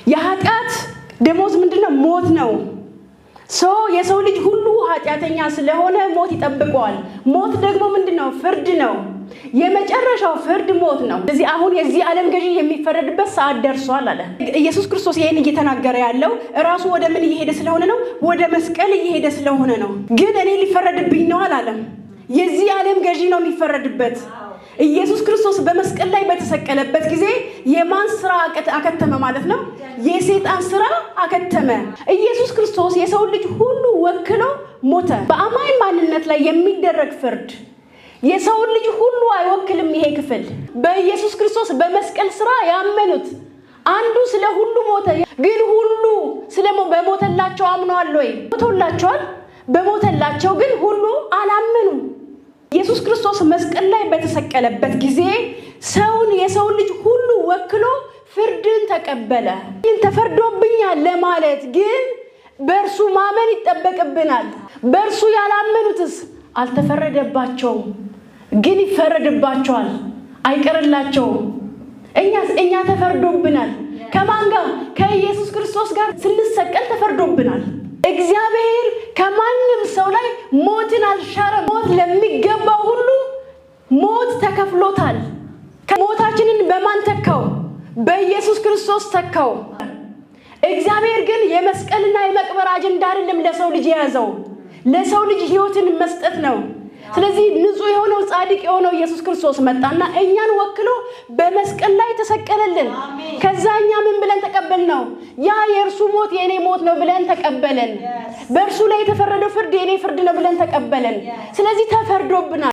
የኃጢአት ደሞዝ ምንድነው? ሞት ነው። የሰው ልጅ ሁሉ ኃጢአተኛ ስለሆነ ሞት ይጠብቀዋል። ሞት ደግሞ ምንድነው? ፍርድ ነው። የመጨረሻው ፍርድ ሞት ነው። ስለዚህ አሁን የዚህ ዓለም ገዢ የሚፈረድበት ሰዓት ደርሷል አለ ኢየሱስ ክርስቶስ። ይሄን እየተናገረ ያለው ራሱ ወደ ምን እየሄደ ስለሆነ ነው? ወደ መስቀል እየሄደ ስለሆነ ነው። ግን እኔ ሊፈረድብኝ ነው አላለም። የዚህ ዓለም ገዢ ነው የሚፈረድበት። ኢየሱስ ክርስቶስ በመስቀል ላይ በተሰቀለበት ጊዜ የማን ስራ አከተመ ማለት ነው? የሰይጣን ስራ አከተመ። ኢየሱስ ክርስቶስ የሰው ልጅ ሁሉ ወክሎ ሞተ። በአማኝ ማንነት ላይ የሚደረግ ፍርድ የሰው ልጅ ሁሉ አይወክልም። ይሄ ክፍል በኢየሱስ ክርስቶስ በመስቀል ስራ ያመኑት አንዱ ስለ ሁሉ ሞተ። ግን ሁሉ በሞተላቸው አምነዋል ወይ? ሞተላቸዋል። በሞተላቸው ግን ሁሉ አላመኑም። ኢየሱስ ክርስቶስ መስቀል ላይ በተሰቀለበት ጊዜ የሰው ልጅ ሁሉ ወክሎ ፍርድን ተቀበለ። ተፈርዶብኛል ለማለት ግን በእርሱ ማመን ይጠበቅብናል። በእርሱ ያላመኑትስ አልተፈረደባቸውም፣ ግን ይፈረድባቸዋል። አይቀርላቸውም። እኛ ተፈርዶብናል። ከማን ጋር? ከኢየሱስ ክርስቶስ ጋር ስንሰቀል ተፈርዶብናል። እግዚአብሔር ከማንም ሰው ላይ ሞትን አልሻረም። ሞት ለሚገባው ሁሉ ሞት ተከፍሎታል። ሞታችንን በማን ተካው? በኢየሱስ ክርስቶስ ተካው። እግዚአብሔር ግን የመስቀልና የመቅበር አጀንዳ አይደለም ለሰው ልጅ የያዘው፣ ለሰው ልጅ ሕይወትን መስጠት ነው። ስለዚህ ንጹህ የሆነው ጻድቅ የሆነው ኢየሱስ ክርስቶስ መጣና እኛን ወክሎ በመስቀል ላይ ተሰቀለልን። ከዛኛ ምን ብለን ተቀበልነው? ያ የእርሱ ሞት የኔ ሞት ነው ብለን ተቀበለን። በእርሱ ላይ የተፈረደው ፍርድ የኔ ፍርድ ነው ብለን ተቀበለን። ስለዚህ ተፈርዶብናል።